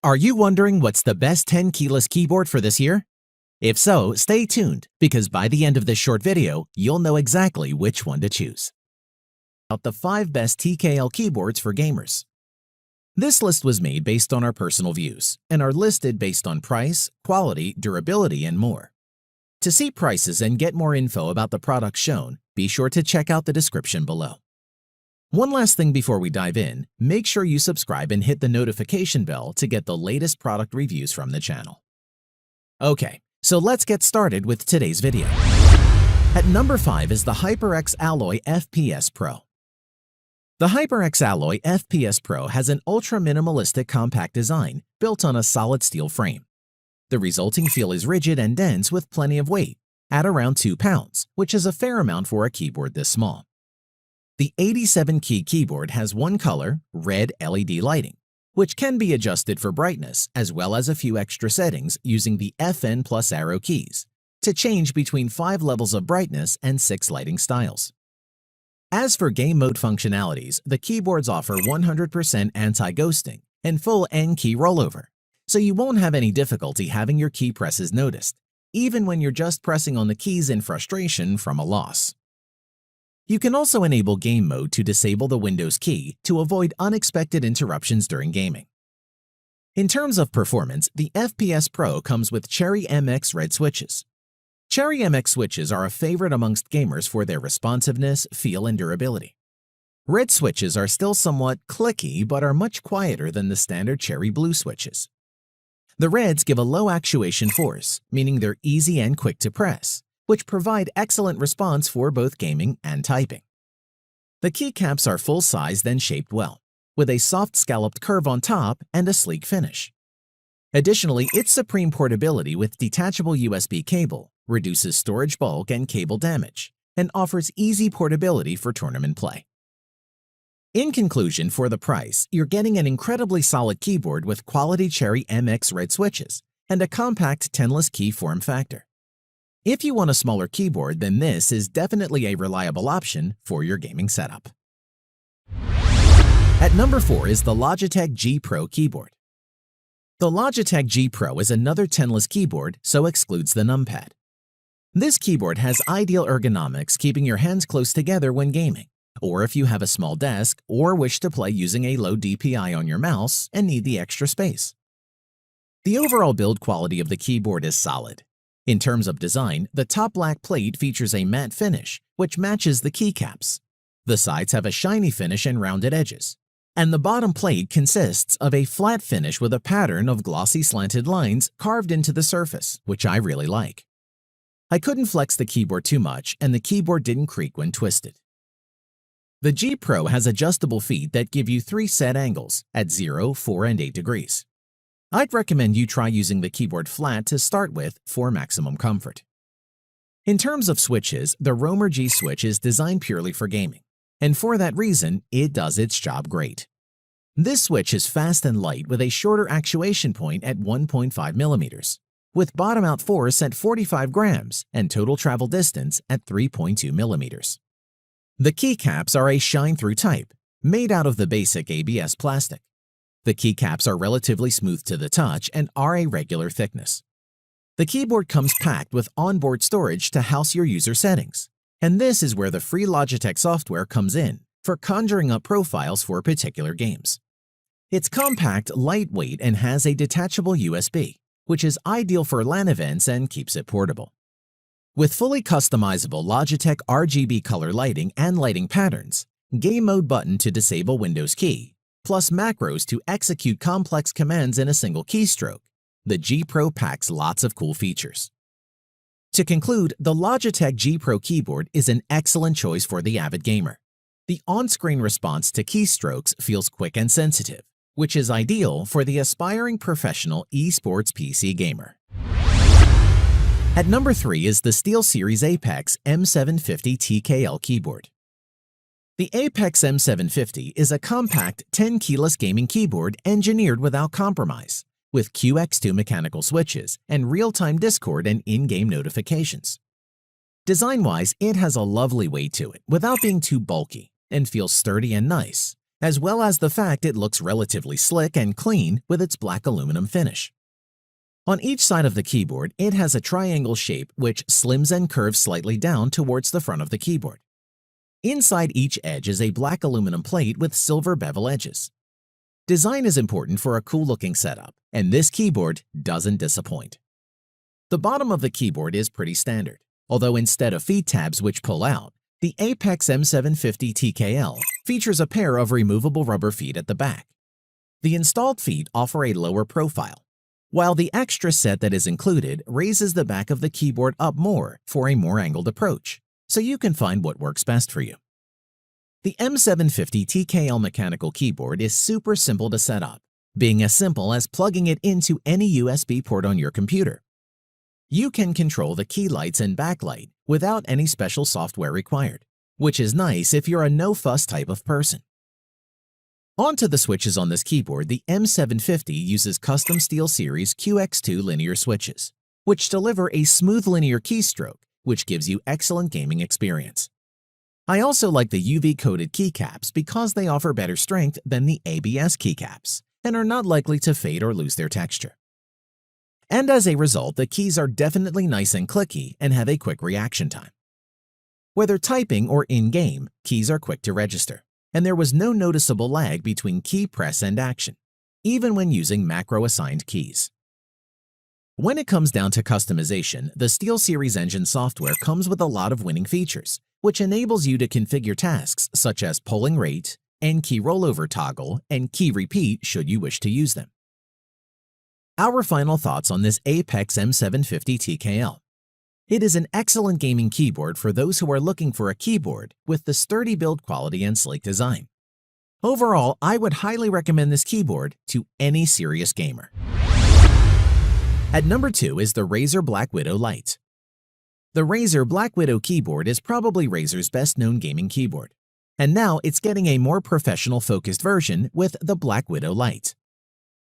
Are you wondering what's the best 10 keyless keyboard for this year? If so, stay tuned, because by the end of this short video, you'll know exactly which one to choose. About the 5 best TKL keyboards for gamers. This list was made based on our personal views and are listed based on price, quality, durability, and more. To see prices and get more info about the products shown, be sure to check out the description below. One last thing before we dive in, make sure you subscribe and hit the notification bell to get the latest product reviews from the channel. Okay, so let's get started with today's video. At number 5 is the HyperX Alloy FPS Pro. The HyperX Alloy FPS Pro has an ultra-minimalistic compact design built on a solid steel frame. The resulting feel is rigid and dense with plenty of weight, at around 2 pounds, which is a fair amount for a keyboard this small. The 87-key keyboard has one color, red LED lighting, which can be adjusted for brightness as well as a few extra settings using the FN plus arrow keys to change between 5 levels of brightness and 6 lighting styles. As for game mode functionalities, the keyboards offer 100% anti-ghosting and full N-key rollover, so you won't have any difficulty having your key presses noticed, even when you're just pressing on the keys in frustration from a loss. You can also enable game mode to disable the Windows key to avoid unexpected interruptions during gaming. In terms of performance, the FPS Pro comes with Cherry MX Red switches. Cherry MX switches are a favorite amongst gamers for their responsiveness, feel, and durability. Red switches are still somewhat clicky but are much quieter than the standard Cherry Blue switches. The Reds give a low actuation force, meaning they're easy and quick to press, which provide excellent response for both gaming and typing. The keycaps are full-sized and shaped well, with a soft scalloped curve on top and a sleek finish. Additionally, its supreme portability with detachable USB cable reduces storage bulk and cable damage, and offers easy portability for tournament play. In conclusion, for the price, you're getting an incredibly solid keyboard with quality Cherry MX Red switches and a compact 10-less key form factor. If you want a smaller keyboard, then this is definitely a reliable option for your gaming setup. At number 4 is the Logitech G Pro keyboard. The Logitech G Pro is another 10-less keyboard, so excludes the numpad. This keyboard has ideal ergonomics, keeping your hands close together when gaming, or if you have a small desk or wish to play using a low DPI on your mouse and need the extra space. The overall build quality of the keyboard is solid. In terms of design, the top black plate features a matte finish, which matches the keycaps. The sides have a shiny finish and rounded edges, and the bottom plate consists of a flat finish with a pattern of glossy slanted lines carved into the surface, which I really like. I couldn't flex the keyboard too much, and the keyboard didn't creak when twisted. The G Pro has adjustable feet that give you 3 set angles at 0, 4, and 8 degrees. I'd recommend you try using the keyboard flat to start with for maximum comfort. In terms of switches, the Roamer G switch is designed purely for gaming, and for that reason, it does its job great. This switch is fast and light with a shorter actuation point at 1.5 millimeters, with bottom-out force at 45 grams and total travel distance at 3.2 millimeters. The keycaps are a shine-through type, made out of the basic ABS plastic. The keycaps are relatively smooth to the touch and are a regular thickness. The keyboard comes packed with onboard storage to house your user settings, and this is where the free Logitech software comes in for conjuring up profiles for particular games. It's compact, lightweight, and has a detachable USB, which is ideal for LAN events and keeps it portable. With fully customizable Logitech RGB color lighting and lighting patterns, game mode button to disable Windows key, plus macros to execute complex commands in a single keystroke, the G Pro packs lots of cool features. To conclude, the Logitech G Pro keyboard is an excellent choice for the avid gamer. The on-screen response to keystrokes feels quick and sensitive, which is ideal for the aspiring professional esports PC gamer. At number 3 is the SteelSeries Apex M750 TKL keyboard. The Apex M750 is a compact 10-keyless gaming keyboard engineered without compromise, with QX2 mechanical switches and real-time Discord and in-game notifications. Design-wise, it has a lovely weight to it without being too bulky and feels sturdy and nice, as well as the fact it looks relatively slick and clean with its black aluminum finish. On each side of the keyboard, it has a triangle shape which slims and curves slightly down towards the front of the keyboard. Inside each edge is a black aluminum plate with silver bevel edges. Design is important for a cool-looking setup, and this keyboard doesn't disappoint. The bottom of the keyboard is pretty standard, although instead of feed tabs which pull out, the Apex M750 TKL features a pair of removable rubber feet at the back. The installed feet offer a lower profile, while the extra set that is included raises the back of the keyboard up more for a more angled approach, so you can find what works best for you. The M750 TKL mechanical keyboard is super simple to set up, being as simple as plugging it into any USB port on your computer. You can control the key lights and backlight without any special software required, which is nice if you're a no-fuss type of person. Onto the switches on this keyboard, the M750 uses custom SteelSeries QX2 linear switches, which deliver a smooth linear keystroke, which gives you excellent gaming experience. I also like the UV-coated keycaps because they offer better strength than the ABS keycaps and are not likely to fade or lose their texture. And as a result, the keys are definitely nice and clicky and have a quick reaction time. Whether typing or in-game, keys are quick to register, and there was no noticeable lag between key press and action, even when using macro-assigned keys. When it comes down to customization, the SteelSeries Engine software comes with a lot of winning features, which enables you to configure tasks such as polling rate, and key rollover toggle, and key repeat should you wish to use them. Our final thoughts on this Apex M750 TKL. It is an excellent gaming keyboard for those who are looking for a keyboard with the sturdy build quality and sleek design. Overall, I would highly recommend this keyboard to any serious gamer. At number 2 is the Razer Black Widow Lite. The Razer Black Widow keyboard is probably Razer's best-known gaming keyboard, and now it's getting a more professional-focused version with the Black Widow Lite.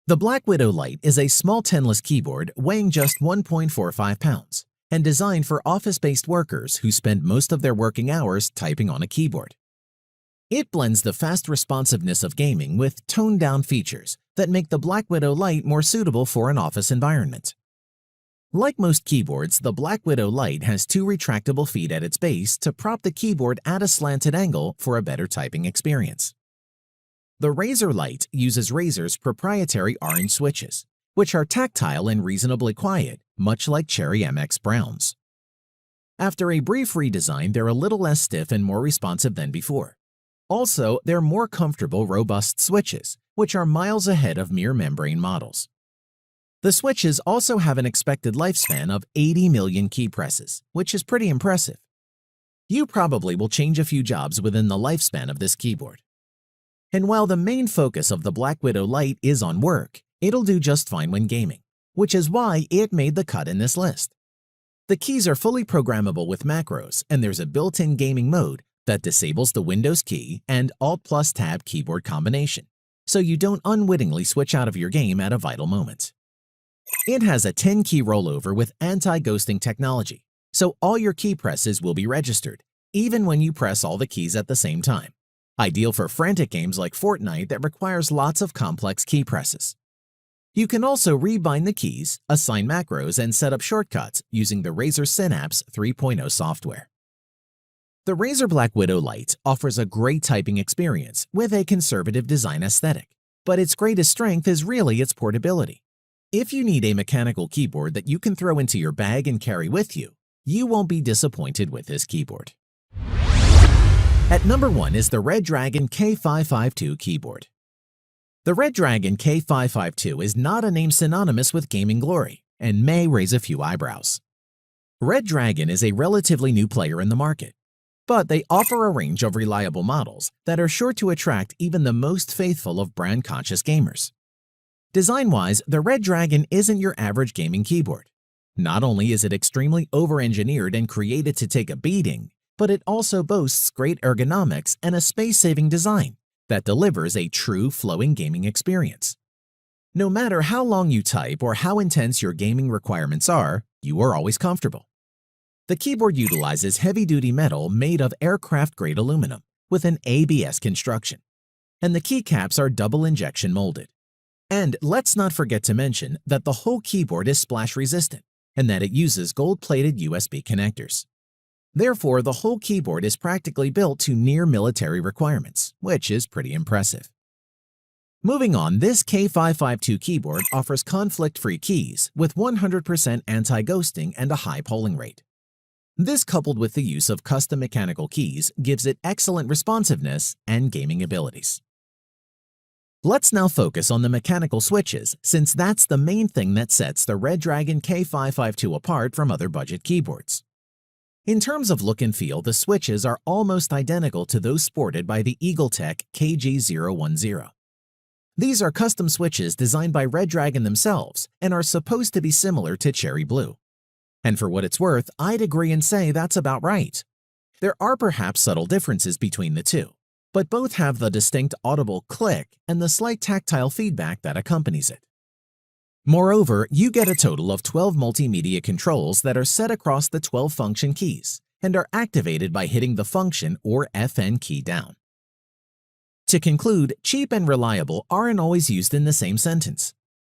The Black Widow Lite is a small tenless keyboard weighing just 1.45 pounds and designed for office-based workers who spend most of their working hours typing on a keyboard. It blends the fast responsiveness of gaming with toned-down features that make the Black Widow Lite more suitable for an office environment. Like most keyboards, the Black Widow Lite has 2 retractable feet at its base to prop the keyboard at a slanted angle for a better typing experience. The Razer Lite uses Razer's proprietary orange switches, which are tactile and reasonably quiet, much like Cherry MX Browns. After a brief redesign, they're a little less stiff and more responsive than before. Also, they're more comfortable, robust switches, which are miles ahead of mere membrane models. The switches also have an expected lifespan of 80 million key presses, which is pretty impressive. You probably will change a few jobs within the lifespan of this keyboard. And while the main focus of the Black Widow Lite is on work, it'll do just fine when gaming, which is why it made the cut in this list. The keys are fully programmable with macros, and there's a built-in gaming mode that disables the Windows key and Alt+Tab keyboard combination, so you don't unwittingly switch out of your game at a vital moment. It has a 10-key rollover with anti-ghosting technology, so all your key presses will be registered, even when you press all the keys at the same time. Ideal for frantic games like Fortnite that requires lots of complex key presses. You can also rebind the keys, assign macros, and set up shortcuts using the Razer Synapse 3.0 software. The Razer Black Widow Lite offers a great typing experience with a conservative design aesthetic, but its greatest strength is really its portability. If you need a mechanical keyboard that you can throw into your bag and carry with you, you won't be disappointed with this keyboard. At number 1 is the Redragon K552 keyboard. The Redragon K552 is not a name synonymous with gaming glory and may raise a few eyebrows. Redragon is a relatively new player in the market, but they offer a range of reliable models that are sure to attract even the most faithful of brand-conscious gamers. Design-wise, the Redragon isn't your average gaming keyboard. Not only is it extremely over-engineered and created to take a beating, but it also boasts great ergonomics and a space-saving design that delivers a true flowing gaming experience. No matter how long you type or how intense your gaming requirements are, you are always comfortable. The keyboard utilizes heavy-duty metal made of aircraft-grade aluminum with an ABS construction. and the keycaps are double injection molded. And let's not forget to mention that the whole keyboard is splash resistant and that it uses gold-plated USB connectors. Therefore, the whole keyboard is practically built to near military requirements, which is pretty impressive. Moving on, this K552 keyboard offers conflict-free keys with 100% anti-ghosting and a high polling rate. This, coupled with the use of custom mechanical keys, gives it excellent responsiveness and gaming abilities. Let's now focus on the mechanical switches, since that's the main thing that sets the Redragon K552 apart from other budget keyboards. In terms of look and feel, the switches are almost identical to those sported by the EagleTech KG010. These are custom switches designed by Redragon themselves and are supposed to be similar to Cherry Blue. And for what it's worth, I'd agree and say that's about right. There are perhaps subtle differences between the two, but both have the distinct audible click and the slight tactile feedback that accompanies it. Moreover, you get a total of 12 multimedia controls that are set across the 12 function keys and are activated by hitting the function or FN key down. To conclude, cheap and reliable aren't always used in the same sentence.